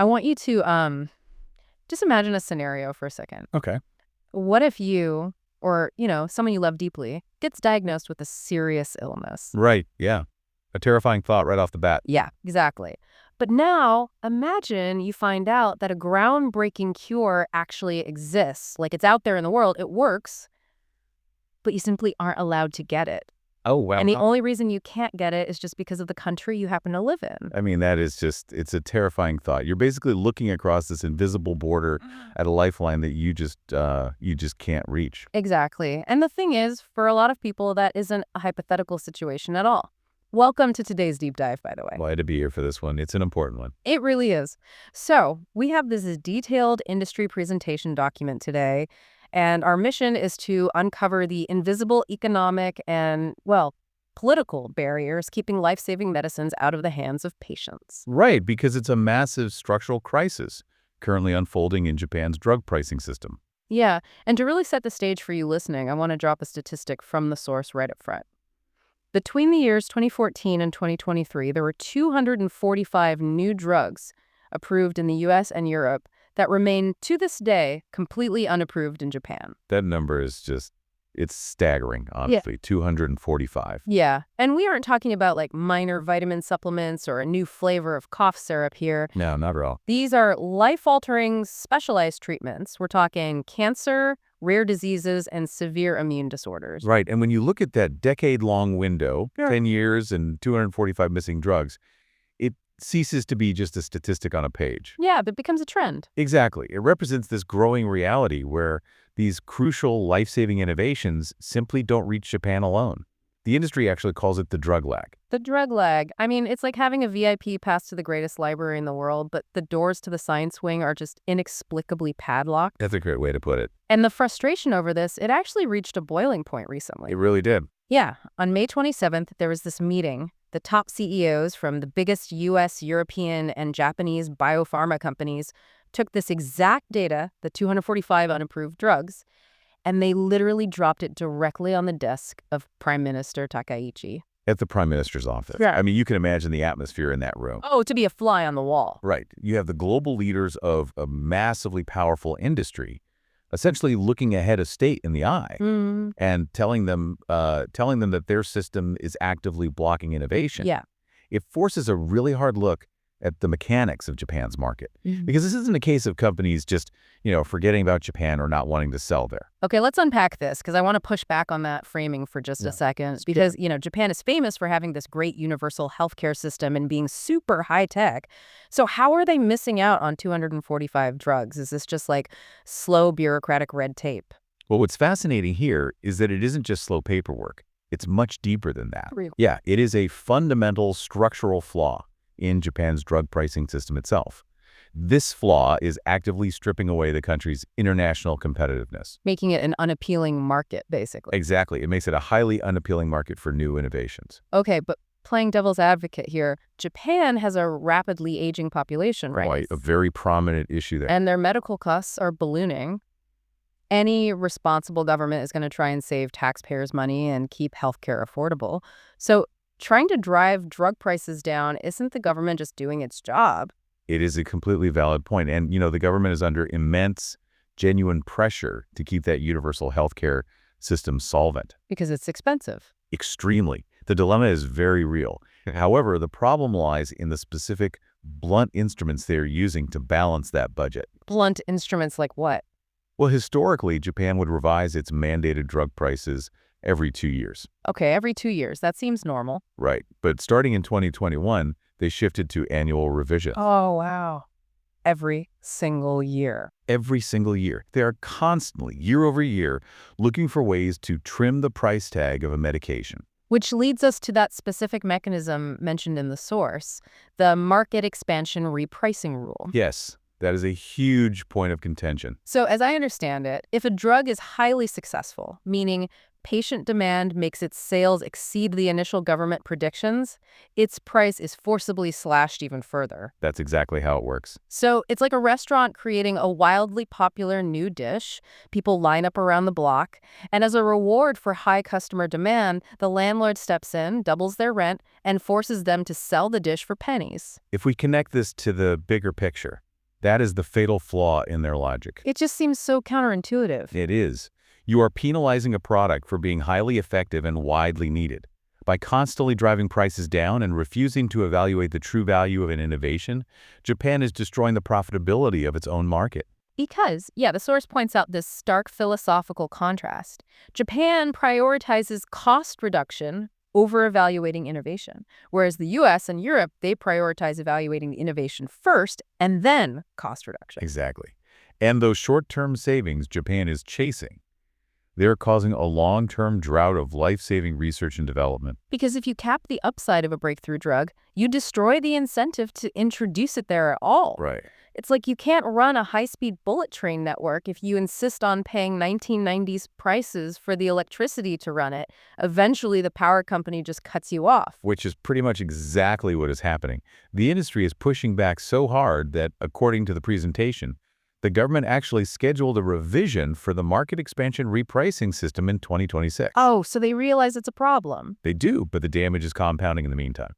I want you to just imagine a scenario for a second. Okay. What if you, or, someone you love deeply, gets diagnosed with a serious illness? Right, yeah. A terrifying thought right off the bat. Yeah, exactly. But now, imagine you find out that a groundbreaking cure actually exists. Like, it's out there in the world, it works, but you simply aren't allowed to get it. Oh, wow. And the only reason you can't get it is just because of the country you happen to live in. I mean, that is just, it's a terrifying thought. You're basically looking across this invisible border at a lifeline that you just can't reach. Exactly. And the thing is, for a lot of people, that isn't a hypothetical situation at all. Welcome to today's deep dive, by the way. Glad to be here for this one. It's an important one. It really is. So we have this detailed industry presentation document today, and our mission is to uncover the invisible economic and, political barriers keeping life-saving medicines out of the hands of patients. Right, because it's a massive structural crisis currently unfolding in Japan's drug pricing system. Yeah, and to really set the stage for you listening, I want to drop a statistic from the source right up front. Between the years 2014 and 2023, there were 245 new drugs approved in the U.S. and Europe that remain, to this day, completely unapproved in Japan. That number is just, it's staggering, honestly. 245. Yeah, and we aren't talking about like minor vitamin supplements or a new flavor of cough syrup here. No, not at all. These are life-altering, specialized treatments. We're talking cancer, rare diseases, and severe immune disorders. Right, and when you look at that decade-long window, 10 years and 245 missing drugs, it ceases to be just a statistic on a page. Yeah, but becomes a trend. Exactly. It represents this growing reality where these crucial life-saving innovations simply don't reach Japan alone. The industry actually calls it the drug lag. The drug lag. I mean, it's like having a VIP pass to the greatest library in the world, but the doors to the science wing are just inexplicably padlocked. That's a great way to put it. And the frustration over this, it actually reached a boiling point recently. It really did. Yeah. On May 27th, there was this meeting. The top CEOs from the biggest U.S., European, and Japanese biopharma companies took this exact data, the 245 unapproved drugs, and they literally dropped it directly on the desk of Prime Minister Takaichi. At the Prime Minister's office. Yeah. I mean, you can imagine the atmosphere in that room. Oh, to be a fly on the wall. Right. You have the global leaders of a massively powerful industry essentially looking a head of state in the eye and telling them that their system is actively blocking innovation. Yeah. It forces a really hard look at the mechanics of Japan's market. Because this isn't a case of companies just, forgetting about Japan or not wanting to sell there. Okay, let's unpack this because I want to push back on that framing for just a second. Because, Japan is famous for having this great universal healthcare system and being super high tech. So how are they missing out on 245 drugs? Is this just like slow bureaucratic red tape? Well, what's fascinating here is that it isn't just slow paperwork. It's much deeper than that. Really? Yeah, it is a fundamental structural flaw in Japan's drug pricing system itself. This flaw is actively stripping away the country's international competitiveness. Making it an unappealing market, basically. Exactly. It makes it a highly unappealing market for new innovations. Okay, but playing devil's advocate here, Japan has a rapidly aging population, right? Right, a very prominent issue there. And their medical costs are ballooning. Any responsible government is going to try and save taxpayers' money and keep healthcare affordable. So trying to drive drug prices down, isn't the government just doing its job? It is a completely valid point. And, the government is under immense, genuine pressure to keep that universal healthcare system solvent. Because it's expensive. Extremely. The dilemma is very real. However, the problem lies in the specific blunt instruments they're using to balance that budget. Blunt instruments like what? Well, historically, Japan would revise its mandated drug prices every 2 years. Okay, every 2 years. That seems normal. Right. But starting in 2021, they shifted to annual revisions. Oh, wow. Every single year. Every single year. They are constantly, year over year, looking for ways to trim the price tag of a medication. Which leads us to that specific mechanism mentioned in the source, the market expansion repricing rule. Yes. That is a huge point of contention. So as I understand it, if a drug is highly successful, meaning patient demand makes its sales exceed the initial government predictions, its price is forcibly slashed even further. That's exactly how it works. So it's like a restaurant creating a wildly popular new dish. People line up around the block, and as a reward for high customer demand, the landlord steps in, doubles their rent, and forces them to sell the dish for pennies. If we connect this to the bigger picture, That is the fatal flaw in their logic. It just seems so counterintuitive. It is. You are penalizing a product for being highly effective and widely needed. By constantly driving prices down and refusing to evaluate the true value of an innovation, Japan is destroying the profitability of its own market. Because, yeah, the source points out this stark philosophical contrast. Japan prioritizes cost reduction over evaluating innovation, whereas the US and Europe, they prioritize evaluating the innovation first and then cost reduction. Exactly. And those short-term savings Japan is chasing, they're causing a long-term drought of life-saving research and development. Because if you cap the upside of a breakthrough drug, you destroy the incentive to introduce it there at all. Right. It's like you can't run a high-speed bullet train network if you insist on paying 1990s prices for the electricity to run it. Eventually, the power company just cuts you off. Which is pretty much exactly what is happening. The industry is pushing back so hard that, according to the presentation, the government actually scheduled a revision for the market expansion repricing system in 2026. Oh, so they realize it's a problem. They do, but the damage is compounding in the meantime.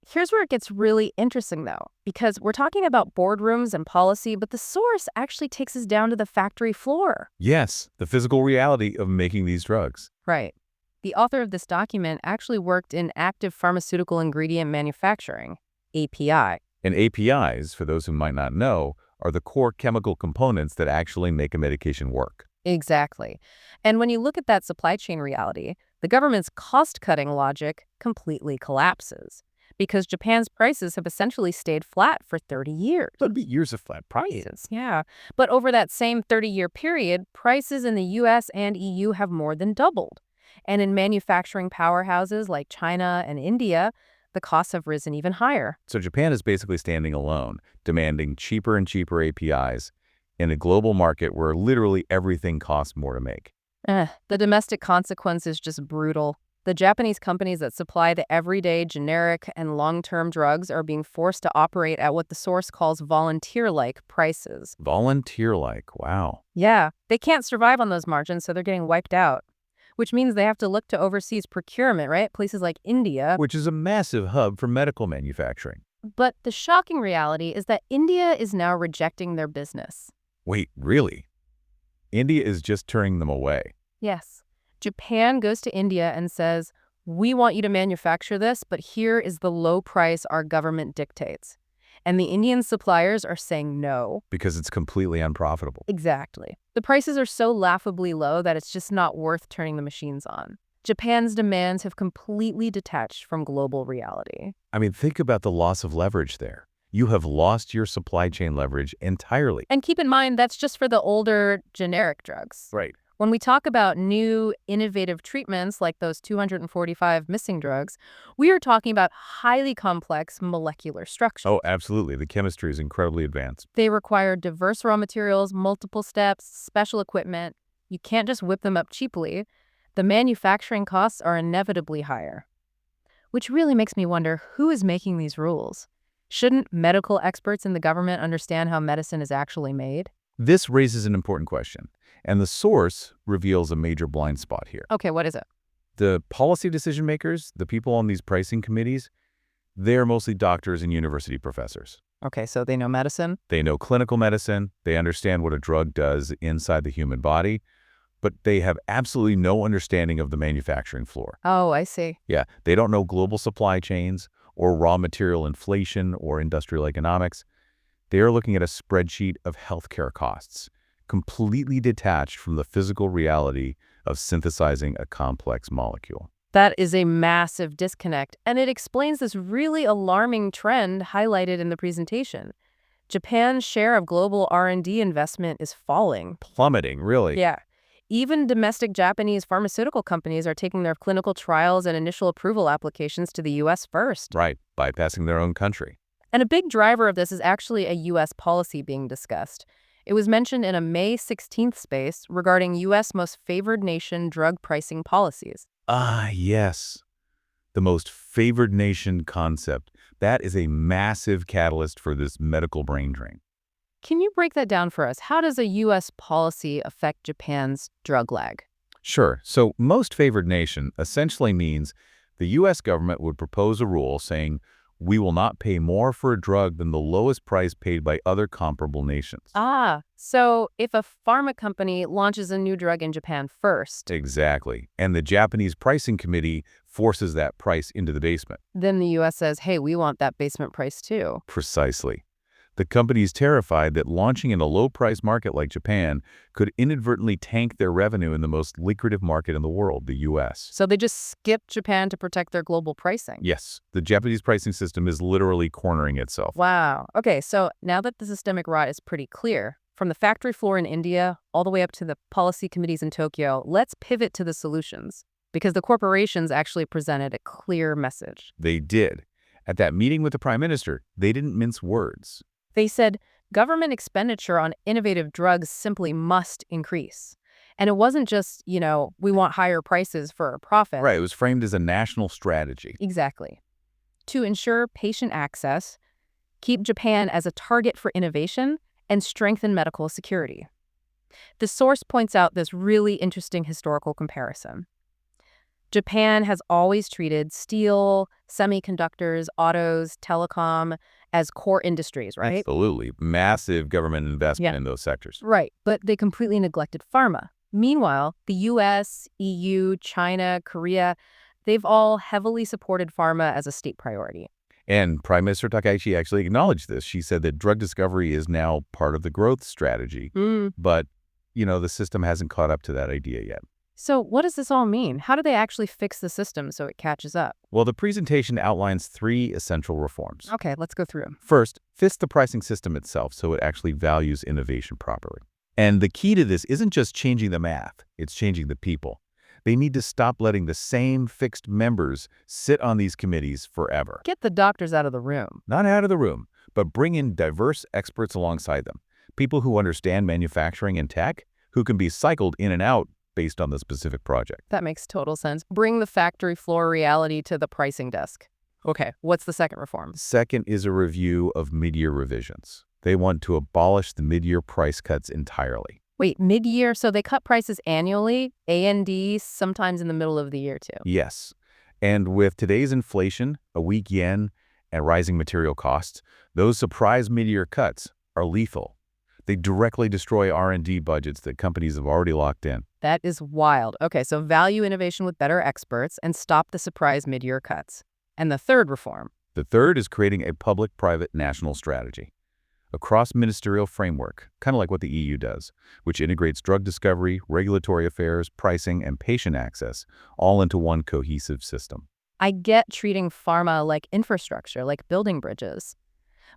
Here's where it gets really interesting, though, because we're talking about boardrooms and policy, but the source actually takes us down to the factory floor. Yes, the physical reality of making these drugs. Right. The author of this document actually worked in active pharmaceutical ingredient manufacturing, API. And APIs, for those who might not know, are the core chemical components that actually make a medication work. Exactly. And when you look at that supply chain reality, the government's cost-cutting logic completely collapses because Japan's prices have essentially stayed flat for 30 years. That'd be years of flat prices. Yeah. But over that same 30-year period, prices in the US and EU have more than doubled. And in manufacturing powerhouses like China and India, the costs have risen even higher. So Japan is basically standing alone, demanding cheaper and cheaper APIs in a global market where literally everything costs more to make. The domestic consequence is just brutal. The Japanese companies that supply the everyday generic and long-term drugs are being forced to operate at what the source calls volunteer-like prices. Volunteer-like, wow. Yeah, they can't survive on those margins, so they're getting wiped out. Which means they have to look to overseas procurement, right? Places like India. Which is a massive hub for medical manufacturing. But the shocking reality is that India is now rejecting their business. Wait, really? India is just turning them away. Yes. Japan goes to India and says, we want you to manufacture this, but here is the low price our government dictates. And the Indian suppliers are saying no. Because it's completely unprofitable. Exactly. The prices are so laughably low that it's just not worth turning the machines on. Japan's demands have completely detached from global reality. I mean, think about the loss of leverage there. You have lost your supply chain leverage entirely. And keep in mind, that's just for the older generic drugs. Right. When we talk about new, innovative treatments like those 245 missing drugs, we are talking about highly complex molecular structures. Oh, absolutely. The chemistry is incredibly advanced. They require diverse raw materials, multiple steps, special equipment. You can't just whip them up cheaply. The manufacturing costs are inevitably higher. Which really makes me wonder, who is making these rules? Shouldn't medical experts in the government understand how medicine is actually made? This raises an important question, and the source reveals a major blind spot here. Okay, what is it? The policy decision makers, the people on these pricing committees, they're mostly doctors and university professors. Okay, so they know medicine? They know clinical medicine, they understand what a drug does inside the human body, but they have absolutely no understanding of the manufacturing floor. Oh, I see. Yeah, they don't know global supply chains or raw material inflation or industrial economics. They are looking at a spreadsheet of healthcare costs, completely detached from the physical reality of synthesizing a complex molecule. That is a massive disconnect, and it explains this really alarming trend highlighted in the presentation. Japan's share of global R&D investment is falling. Plummeting, really. Yeah. Even domestic Japanese pharmaceutical companies are taking their clinical trials and initial approval applications to the U.S. first. Right, bypassing their own country. And a big driver of this is actually a U.S. policy being discussed. It was mentioned in a May 16th space regarding U.S. most favored nation drug pricing policies. Ah, yes. The most favored nation concept. That is a massive catalyst for this medical brain drain. Can you break that down for us? How does a U.S. policy affect Japan's drug lag? Sure. So most favored nation essentially means the U.S. government would propose a rule saying, we will not pay more for a drug than the lowest price paid by other comparable nations. So if a pharma company launches a new drug in Japan first, Exactly. And the Japanese pricing committee forces that price into the basement. then the U.S. says, hey, we want that basement price too. Precisely. The company is terrified that launching in a low-price market like Japan could inadvertently tank their revenue in the most lucrative market in the world, the U.S. So they just skip Japan to protect their global pricing. Yes, the Japanese pricing system is literally cornering itself. Wow. Okay, so now that the systemic rot is pretty clear, from the factory floor in India all the way up to the policy committees in Tokyo, let's pivot to the solutions, because the corporations actually presented a clear message. They did. At that meeting with the prime minister, they didn't mince words. They said government expenditure on innovative drugs simply must increase. And it wasn't just, we want higher prices for a profit. Right, it was framed as a national strategy. Exactly. To ensure patient access, keep Japan as a target for innovation, and strengthen medical security. The source points out this really interesting historical comparison. Japan has always treated steel, semiconductors, autos, telecom as core industries, right? Absolutely. Massive government investment in those sectors. Right, but they completely neglected pharma. Meanwhile, the US, EU, China, Korea, they've all heavily supported pharma as a state priority. And Prime Minister Takaichi actually acknowledged this. She said that drug discovery is now part of the growth strategy. But, the system hasn't caught up to that idea yet. So what does this all mean? How do they actually fix the system so it catches up? Well, the presentation outlines 3 essential reforms. Okay, let's go through them. First, fix the pricing system itself so it actually values innovation properly. And the key to this isn't just changing the math, it's changing the people. They need to stop letting the same fixed members sit on these committees forever. Get the doctors out of the room. Not out of the room, but bring in diverse experts alongside them. People who understand manufacturing and tech, who can be cycled in and out based on the specific project. That makes total sense. Bring the factory floor reality to the pricing desk. Okay, what's the second reform? Second is a review of mid-year revisions. They want to abolish the mid-year price cuts entirely. Wait, mid-year? So they cut prices annually, A&D, sometimes in the middle of the year too. Yes. And with today's inflation, a weak yen, and rising material costs, those surprise mid-year cuts are lethal. They directly destroy R&D budgets that companies have already locked in. That is wild. Okay, so value innovation with better experts and stop the surprise mid-year cuts. And the third reform? The third is creating a public-private national strategy. A cross-ministerial framework, kind of like what the EU does, which integrates drug discovery, regulatory affairs, pricing, and patient access, all into one cohesive system. I get treating pharma like infrastructure, like building bridges.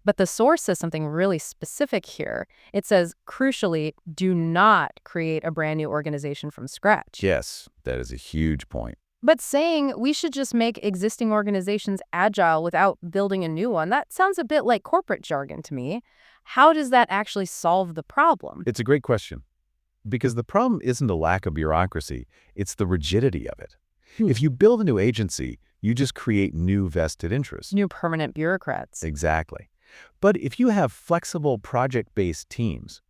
But the source says something really specific here. It says, crucially, do not create a brand new organization from scratch. Yes, that is a huge point. But saying we should just make existing organizations agile without building a new one, that sounds a bit like corporate jargon to me. How does that actually solve the problem? It's a great question. Because the problem isn't a lack of bureaucracy, it's the rigidity of it. If you build a new agency, you just create new vested interests. New permanent bureaucrats. Exactly. But if you have flexible project-based teams,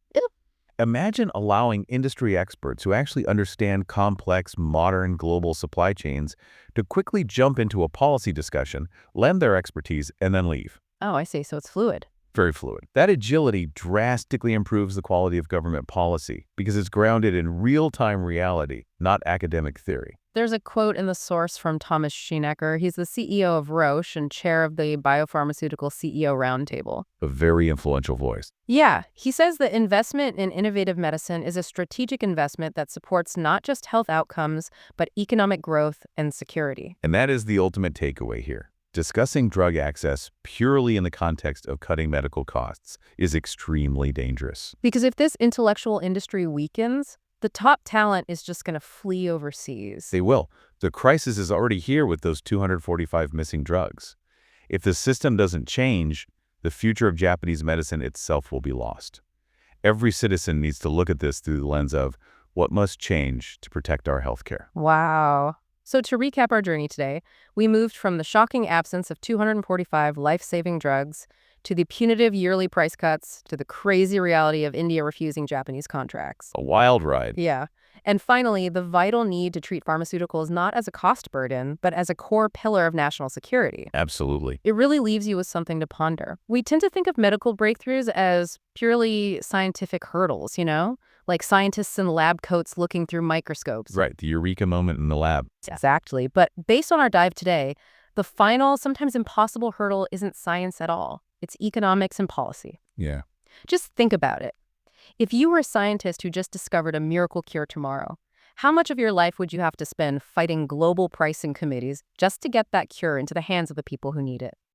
imagine allowing industry experts who actually understand complex, modern global supply chains to quickly jump into a policy discussion, lend their expertise, and then leave. Oh, I see. So it's fluid. Very fluid. That agility drastically improves the quality of government policy because it's grounded in real-time reality, not academic theory. There's a quote in the source from Thomas Schienecker. He's the CEO of Roche and chair of the Biopharmaceutical CEO Roundtable. A very influential voice. Yeah, he says that investment in innovative medicine is a strategic investment that supports not just health outcomes, but economic growth and security. And that is the ultimate takeaway here. Discussing drug access purely in the context of cutting medical costs is extremely dangerous. Because if this intellectual industry weakens, the top talent is just going to flee overseas. They will. The crisis is already here with those 245 missing drugs. If the system doesn't change, the future of Japanese medicine itself will be lost. Every citizen needs to look at this through the lens of what must change to protect our healthcare. Wow. So to recap our journey today, we moved from the shocking absence of 245 life-saving drugs to the punitive yearly price cuts to the crazy reality of India refusing Japanese contracts. A wild ride. Yeah. And finally, the vital need to treat pharmaceuticals not as a cost burden, but as a core pillar of national security. Absolutely. It really leaves you with something to ponder. We tend to think of medical breakthroughs as purely scientific hurdles, like scientists in lab coats looking through microscopes. Right, the eureka moment in the lab. Exactly. But based on our dive today, the final, sometimes impossible hurdle isn't science at all. It's economics and policy. Yeah. Just think about it. If you were a scientist who just discovered a miracle cure tomorrow, how much of your life would you have to spend fighting global pricing committees just to get that cure into the hands of the people who need it?